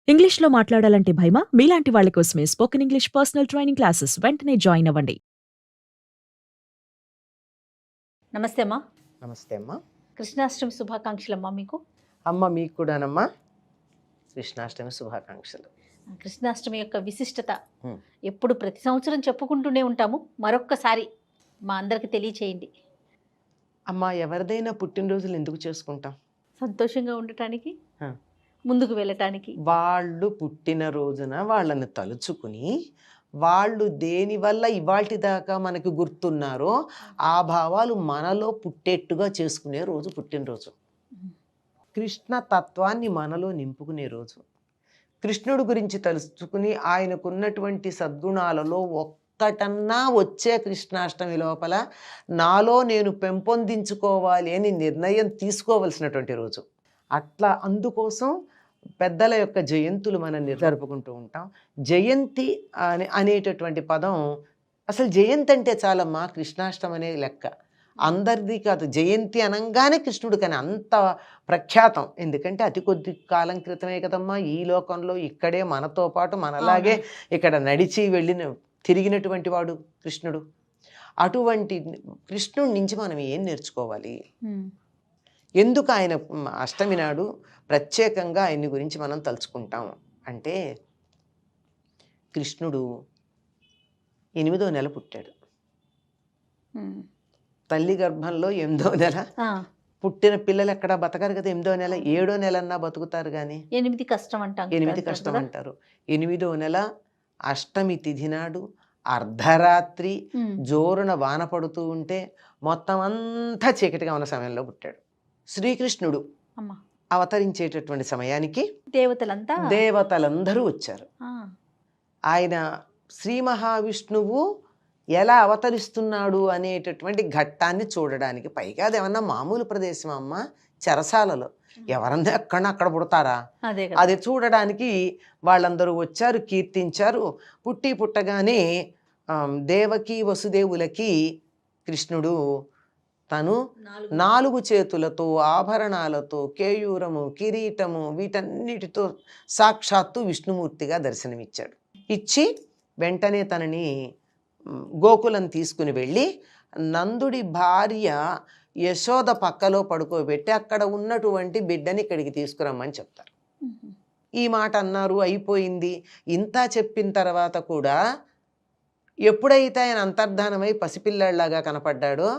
ఇంగ్లీష్‌లో మాట్లాడాలంటే భయమా? మీలాంటి వాళ్ళ కోసమే spoken English personal training classes వెంటనే జాయిన్ అవ్వండి. నమస్తే అమ్మా. నమస్తే అమ్మా. కృష్ణాష్టమి శుభాకాంక్షలమ్మా మీకు. అమ్మ మీకు కూడానమ్మా కృష్ణాష్టమి శుభాకాంక్షలు. కృష్ణాష్టమి యొక్క విశిష్టత ఉమ్. ఎప్పుడు ప్రతి సంవత్సరం చెప్పుకుంటూనే ఉంటాము. మరొక్కసారి మా అందరికి తెలియచేయండి. అమ్మ ఎవరిదైనా పుట్టినరోజులు ఎందుకు చేసుకుంటాం? సంతోషంగా ఉండటానికి, ఆ. ముందుకు వెళ్ళటానికి. వాళ్ళు పుట్టినరోజున వాళ్ళని తలుచుకుని వాళ్ళు దేనివల్ల ఇవాల్టి దాకా మనకి గుర్తున్నారో ఆ భావాలు మనలో పుట్టేట్టుగా చేసుకునే రోజు పుట్టినరోజు. కృష్ణ తత్వాన్ని మనలో నింపుకునే రోజు. కృష్ణుడు గురించి తలుచుకుని ఆయనకున్నటువంటి సద్గుణాలలో ఒక్కటన్నా వచ్చే కృష్ణాష్టమి లోపల నాలో నేను పెంపొందించుకోవాలి అని నిర్ణయం తీసుకోవలసినటువంటి రోజు. అట్లా అందుకోసం పెద్దల యొక్క జయంతులు మనం జరుపుకుంటూ ఉంటాం. జయంతి అనేటటువంటి పదం అసలు జయంతి అంటే చాలమ్మా కృష్ణాష్టమి అనే లెక్క. అందరిది కాదు, జయంతి అనగానే కృష్ణుడు కానీ అంత ప్రఖ్యాతం. ఎందుకంటే అతి కొద్ది కాలం క్రితమే కదమ్మా ఈ లోకంలో ఇక్కడే మనతో పాటు మనలాగే ఇక్కడ నడిచి తిరిగినటువంటి వాడు కృష్ణుడు. అటువంటి కృష్ణుడి నుంచి మనం ఏం నేర్చుకోవాలి? ఎందుకు ఆయన అష్టమి నాడు ప్రత్యేకంగా ఆయన్ని గురించి మనం తలుచుకుంటాం అంటే, కృష్ణుడు 8వ నెల పుట్టాడు. తల్లి గర్భంలో 8వ నెల పుట్టిన పిల్లలు ఎక్కడ బతకారు కదా. 8వ నెల 7వ నెల అన్నా బతుకుతారు కానీ 8 కష్టం అంటారు. 8 కష్టం అంటారు. 8వ నెల అష్టమి తిథి నాడు అర్ధరాత్రి జోరున వాన పడుతూ ఉంటే మొత్తం అంతా చీకటిగా ఉన్న సమయంలో పుట్టాడు శ్రీకృష్ణుడు. అవతరించేటటువంటి సమయానికి దేవతలందరూ వచ్చారు. ఆయన శ్రీ మహావిష్ణువు ఎలా అవతరిస్తున్నాడు అనేటటువంటి ఘట్టాన్ని చూడడానికి. పైగా అదేమన్నా మామూలు ప్రదేశం అమ్మ, చెరసాలలో ఎవరన్నా అక్కడ పుడతారా? అది చూడడానికి వాళ్ళందరూ వచ్చారు, కీర్తించారు. పుట్టగానే దేవకి వసుదేవులకి కృష్ణుడు తను 4 చేతులతో ఆభరణాలతో కేయూరము కిరీటము వీటన్నిటితో సాక్షాత్తు విష్ణుమూర్తిగా దర్శనమిచ్చాడు. ఇచ్చి వెంటనే తనని గోకులం తీసుకుని వెళ్ళి నందుడి భార్య యశోద పక్కలో పడుకోబెట్టి అక్కడ ఉన్నటువంటి బిడ్డని ఇక్కడికి తీసుకురమ్మని చెప్తారు. ఈ మాట అన్నారు, అయిపోయింది. ఇంత చెప్పిన తర్వాత కూడా ఎప్పుడైతే ఆయన అంతర్ధానమై పసిపిల్లాడిలాగా కనపడ్డాడో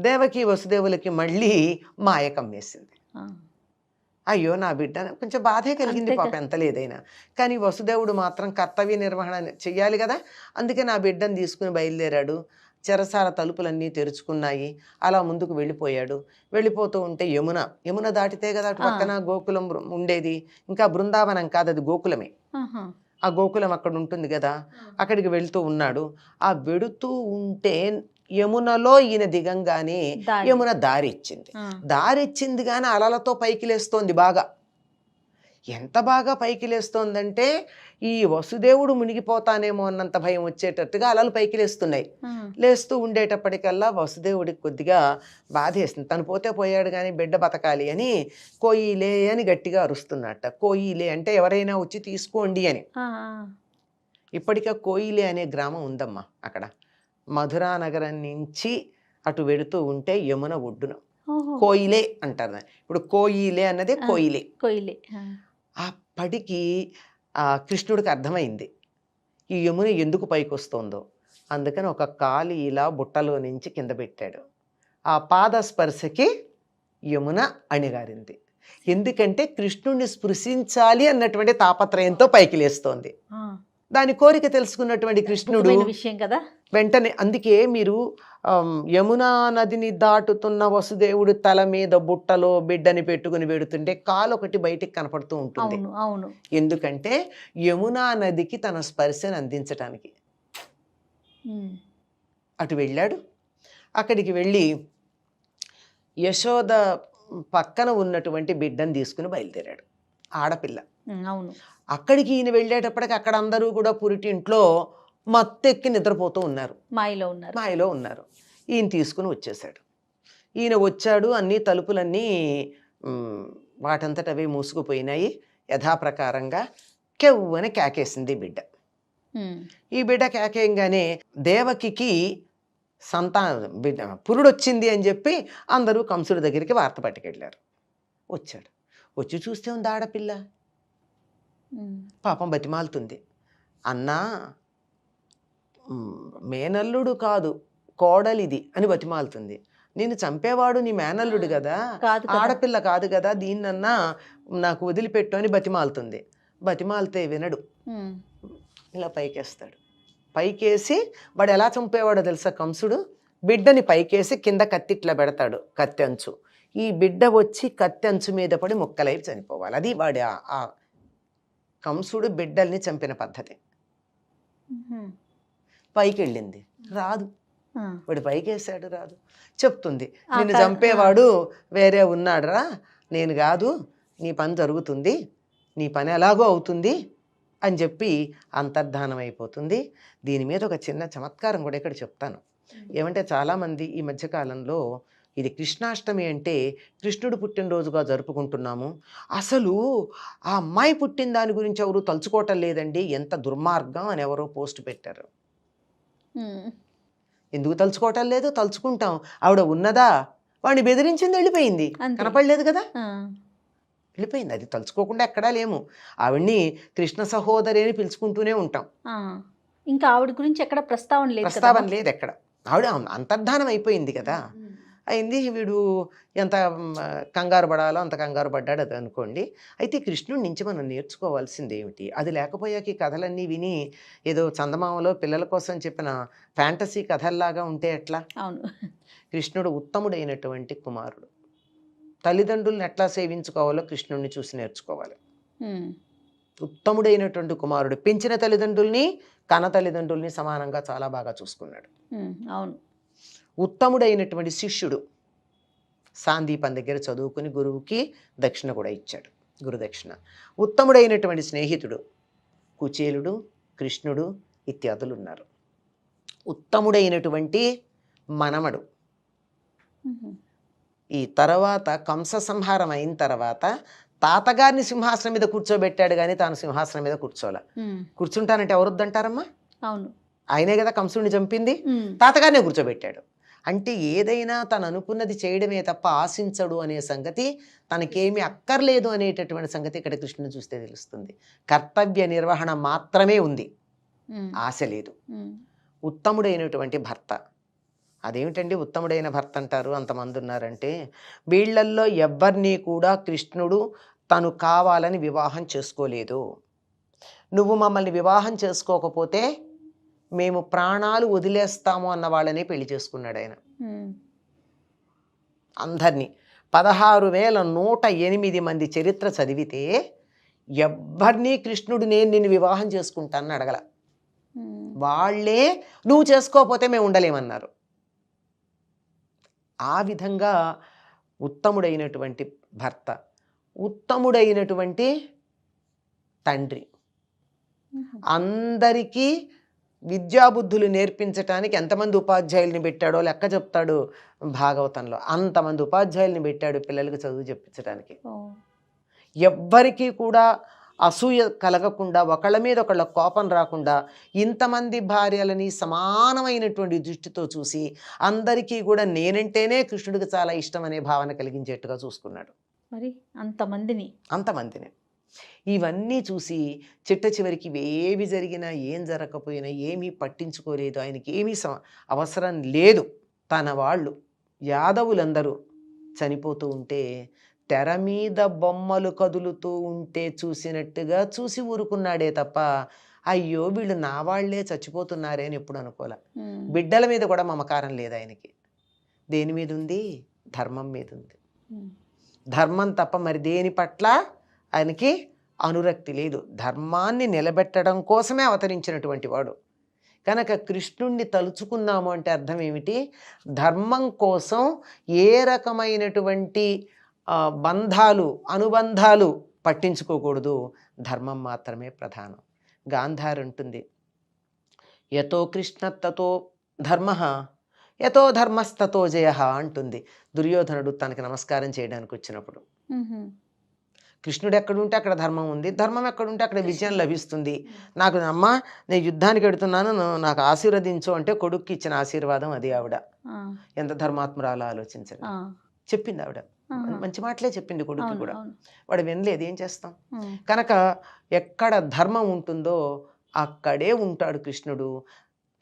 దేవకి వసుదేవులకి మళ్ళీ మాయ కమ్మేసింది. అయ్యో నా బిడ్డ, కొంచెం బాధే కలిగింది పాప, ఎంత లేదైనా. కానీ వసుదేవుడు మాత్రం కర్తవ్య నిర్వహణ చెయ్యాలి కదా. అందుకే నా బిడ్డను తీసుకుని బయలుదేరాడు. చెరసాల తలుపులన్నీ తెరుచుకున్నాయి. అలా ముందుకు వెళ్ళిపోయాడు. వెళ్ళిపోతూ ఉంటే యమున దాటితే కదా అటు పక్కన గోకులం ఉండేది. ఇంకా బృందావనం కాదు, అది గోకులమే. ఆ గోకులం అక్కడ ఉంటుంది కదా, అక్కడికి వెళుతూ ఉన్నాడు. ఆ వెడుతూ ఉంటే యమునలో ఈయన దిగంగానే యమున దారిచ్చింది కానీ అలలతో పైకి లేస్తోంది. బాగా ఎంత బాగా పైకి లేస్తోందంటే ఈ వసుదేవుడు మునిగిపోతానేమో అన్నంత భయం వచ్చేటట్టుగా అలలు పైకి లేస్తున్నాయి. లేస్తూ ఉండేటప్పటికల్లా వసుదేవుడికి కొద్దిగా బాధేస్తుంది. తను పోతే పోయాడు కానీ బిడ్డ బతకాలి అని కోయిలే అని గట్టిగా అరుస్తున్నట్ట. కోయిలే అంటే ఎవరైనా వచ్చి తీసుకోండి అని. ఇప్పటికే కోయిలే అనే గ్రామం ఉందమ్మా అక్కడ. మధురా నగరం నుంచి అటు వెడుతూ ఉంటే యమున ఒడ్డున కోయిలే అంటారు దాన్ని. ఇప్పుడు కోయిలే అన్నదే కోయిలే. అప్పటికి కృష్ణుడికి అర్థమైంది ఈ యమున ఎందుకు పైకి వస్తుందో. అందుకని ఒక కాలు ఇలా బుట్టలో నుంచి కింద పెట్టాడు. ఆ పాదస్పర్శకి యమున అణిగారింది. ఎందుకంటే కృష్ణుడిని స్పృశించాలి అన్నటువంటి తాపత్రయంతో పైకి లేస్తోంది. దాని కోరిక తెలుసుకున్నటువంటి కృష్ణుడు విషయం కదా వెంటనే. అందుకే మీరు యమునా నదిని దాటుతున్న వసుదేవుడు తల మీద బుట్టలో బిడ్డని పెట్టుకుని వెడుతుంటే కాలు ఒకటి బయటికి కనపడుతూ ఉంటుంది. ఎందుకంటే యమునా నదికి తన స్పర్శను అందించటానికి అటు వెళ్ళాడు. అక్కడికి వెళ్ళి యశోద పక్కన ఉన్నటువంటి బిడ్డను తీసుకుని బయలుదేరాడు. ఆడపిల్ల. అక్కడికి ఈయన వెళ్ళేటప్పటికి అక్కడ అందరూ కూడా పురిటింట్లో మత్తెక్కి నిద్రపోతూ ఉన్నారు, మాయలో ఉన్నారు. ఈయన తీసుకుని వచ్చేసాడు. ఈయన వచ్చాడు, అన్ని తలుపులన్నీ వాటంతట అవే మూసుకుపోయినాయి. యథాప్రకారంగా కెవ్వని కేకేసింది ఈ బిడ్డ. ఈ బిడ్డ కేకేయంగానే దేవకికి బిడ్డ పురుడు వచ్చింది అని చెప్పి అందరూ కంసుడి దగ్గరికి వార్త పట్టుకెళ్ళారు. వచ్చాడు. వచ్చి చూస్తే ఉంది ఆడపిల్ల. పాపం బతిమాలుతుంది. అన్నా మేనల్లుడు కాదు కోడలిది అని బతిమాలుతుంది. నేను చంపేవాడు నీ మేనల్లుడు కదా, ఆడపిల్ల కాదు కదా, దీన్నన్నా నాకు వదిలిపెట్టు అని బతిమాలుతుంది. బతిమాలితే వినడు. ఇలా పైకేస్తాడు. పైకేసి వాడు ఎలా చంపేవాడో తెలుసా కంసుడు? బిడ్డని పైకేసి కింద కత్తి ఇట్లా పెడతాడు, కత్తి అంచు. ఈ బిడ్డ వచ్చి కత్తి అంచు మీద పడి ముక్కలై చనిపోవాలి. అది వాడి ఆ కంసుడు బిడ్డల్ని చంపిన పద్ధతి. పైకి వెళ్ళింది, రాదు. వాడు పైకేసాడు, రాదు. చెప్తుంది, నిన్ను చంపేవాడు వేరే ఉన్నాడురా, నేను కాదు, నీ పని జరుగుతుంది, నీ పని ఎలాగో అవుతుంది అని చెప్పి అంతర్ధానం అయిపోతుంది. దీని మీద ఒక చిన్న చమత్కారం కూడా ఇక్కడ చెప్తాను. ఏమంటే చాలామంది ఈ మధ్యకాలంలో ఇది కృష్ణాష్టమి అంటే కృష్ణుడు పుట్టినరోజుగా జరుపుకుంటున్నాము, అసలు ఆ అమ్మాయి పుట్టిన దాని గురించి ఎవరు తలుచుకోవటం లేదండి, ఎంత దుర్మార్గం అని ఎవరో పోస్ట్ పెట్టారు. ఎందుకు తలుచుకోవటం లేదు? తలుచుకుంటాం. ఆవిడ ఉన్నదా, వాడిని బెదిరించింది, వెళ్ళిపోయింది, కనపడలేదు కదా, వెళ్ళిపోయింది. అది తలుచుకోకుండా ఎక్కడా లేము. ఆవిడ్ని కృష్ణ సహోదరి అని పిలుచుకుంటూనే ఉంటాం. ఇంకా ఆవిడ గురించి ఎక్కడ ప్రస్తావన లేదు ఎక్కడ. ఆవిడ అంతర్ధానం అయిపోయింది కదా, అయింది. వీడు ఎంత కంగారు పడాలో అంత కంగారు పడ్డాడు, అది అనుకోండి. అయితే కృష్ణుడి నుంచి మనం నేర్చుకోవాల్సింది ఏమిటి? అది లేకపోయాక ఈ కథలన్నీ విని ఏదో చందమామలో పిల్లల కోసం చెప్పిన ఫ్యాంటసీ కథల్లాగా ఉంటే ఎట్లా? అవును. కృష్ణుడు ఉత్తముడైనటువంటి కుమారుడు. తల్లిదండ్రులను ఎట్లా సేవించుకోవాలో కృష్ణుడిని చూసి నేర్చుకోవాలి. ఉత్తముడైనటువంటి కుమారుడు. పెంచిన తల్లిదండ్రుల్ని కన్న తల్లిదండ్రుల్ని సమానంగా చాలా బాగా చూసుకున్నాడు. అవును. ఉత్తముడైనటువంటి శిష్యుడు. సాందీపం దగ్గర చదువుకుని గురువుకి దక్షిణ కూడా ఇచ్చాడు, గురుదక్షిణ. ఉత్తముడైనటువంటి స్నేహితుడు కుచేలుడు, కృష్ణుడు ఇత్యాదులు ఉన్నారు. ఉత్తముడైనటువంటి మనమడు. ఈ తర్వాత కంస సంహారం అయిన తర్వాత తాతగారిని సింహాసనం మీద కూర్చోబెట్టాడు, కానీ తాను సింహాసనం మీద కూర్చోలే. కూర్చుంటానంటే ఎవరొద్దంటారమ్మా? అవును, ఆయనే కదా కంసుడిని చంపింది, తాతగారినే కూర్చోబెట్టాడు. అంటే ఏదైనా తను అనుకున్నది చేయడమే తప్ప ఆశించడు అనే సంగతి, తనకేమీ అక్కర్లేదు అనేటటువంటి సంగతి ఇక్కడ కృష్ణుని చూస్తే తెలుస్తుంది. కర్తవ్య నిర్వహణ మాత్రమే ఉంది, ఆశ లేదు. ఉత్తముడైనటువంటి భర్త. అదేమిటండి ఉత్తముడైన భర్త అంటారు, అంతమంది ఉన్నారంటే వీళ్ళల్లో ఎవ్వరినీ కూడా కృష్ణుడు తను కావాలని వివాహం చేసుకోలేదు. నువ్వు మమ్మల్ని వివాహం చేసుకోకపోతే మేము ప్రాణాలు వదిలేస్తాము అన్న వాళ్ళనే పెళ్లి చేసుకున్నాడు ఆయన. అందరినీ 16,108 మంది చరిత్ర చదివితే ఎవ్వరినీ కృష్ణుడు నేను నిన్ను వివాహం చేసుకుంటానని అడగల. వాళ్ళే నువ్వు చేసుకోకపోతే మేము ఉండలేమన్నారు. ఆ విధంగా ఉత్తముడైనటువంటి భర్త, ఉత్తముడైనటువంటి తండ్రి, అందరికీ విద్యాబుద్ధులు నేర్పించటానికి ఎంతమంది ఉపాధ్యాయుల్ని పెట్టాడో లెక్క చెప్తాడు భాగవతంలో. అంతమంది ఉపాధ్యాయుల్ని పెట్టాడు పిల్లలకు చదువు చెప్పించడానికి. ఎవ్వరికీ కూడా అసూయ కలగకుండా, ఒకళ్ళ మీద ఒకళ్ళ కోపం రాకుండా, ఇంతమంది భార్యలని సమానమైనటువంటి దృష్టితో చూసి అందరికీ కూడా నేనంటేనే కృష్ణుడికి చాలా ఇష్టం అనే భావన కలిగించేట్టుగా చూసుకున్నాడు. మరి అంతమందిని ఇవన్నీ చూసి చిట్ట చివరికి ఏవి జరిగినా ఏం జరగకపోయినా ఏమీ పట్టించుకోలేదు. ఆయనకి ఏమీ అవసరం లేదు. తన వాళ్ళు యాదవులందరూ చనిపోతూ ఉంటే తెర మీద బొమ్మలు కదులుతూ ఉంటే చూసినట్టుగా చూసి ఊరుకున్నాడే తప్ప అయ్యో వీళ్ళు నా వాళ్లే చచ్చిపోతున్నారే అని ఎప్పుడు అనుకోలే. బిడ్డల మీద కూడా మమకారం లేదు ఆయనకి. దేని మీద ఉంది? ధర్మం మీద ఉంది. ధర్మం తప్ప మరి దేని పట్ల ఆయనకి అనురక్తి లేదు. ధర్మాన్ని నిలబెట్టడం కోసమే అవతరించినటువంటి వాడు కనుక కృష్ణుణ్ణి తలుచుకున్నాము అంటే అర్థం ఏమిటి? ధర్మం కోసం ఏ రకమైనటువంటి బంధాలు అనుబంధాలు పట్టించుకోకూడదు. ధర్మం మాత్రమే ప్రధానం. గాంధారి ఉంటుంది, యతో కృష్ణ తతో ధర్మ, యతో ధర్మస్తతో జయ అంటుంది. దుర్యోధనుడు తనకి నమస్కారం చేయడానికి వచ్చినప్పుడు కృష్ణుడు ఎక్కడుంటే అక్కడ ధర్మం ఉంది, ధర్మం ఎక్కడుంటే అక్కడ విజయం లభిస్తుంది. నాకు అమ్మ నేను యుద్ధానికి వెడుతున్నాను, నాకు ఆశీర్వదించు అంటే కొడుక్కి ఇచ్చిన ఆశీర్వాదం అది. ఆవిడ ఎంత ధర్మాత్మురాలో ఆలోచించండి. చెప్పింది ఆవిడ, మంచి మాటలే చెప్పింది కొడుకు కూడా. వాడు వినలేదు, ఏం చేస్తాం. కనుక ఎక్కడ ధర్మం ఉంటుందో అక్కడే ఉంటాడు కృష్ణుడు.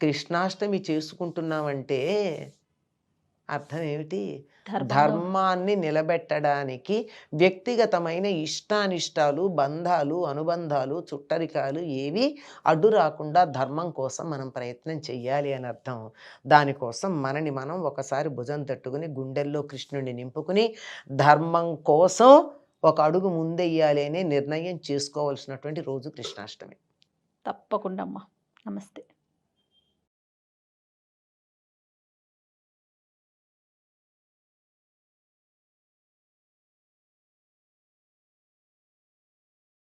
కృష్ణాష్టమి చేసుకుంటున్నామంటే అర్థం ఏమిటి? ధర్మాన్ని నిలబెట్టడానికి వ్యక్తిగతమైన ఇష్టానిష్టాలు, బంధాలు, అనుబంధాలు, చుట్టరికాలు ఏవి అడ్డు రాకుండా ధర్మం కోసం మనం ప్రయత్నం చెయ్యాలి అని అర్థం. దానికోసం మనని మనం ఒకసారి భుజం తట్టుకుని గుండెల్లో కృష్ణుడిని నింపుకుని ధర్మం కోసం ఒక అడుగు ముందెయ్యాలి అనే నిర్ణయం చేసుకోవాల్సినటువంటి రోజు కృష్ణాష్టమి. తప్పకుండా అమ్మా. నమస్తే.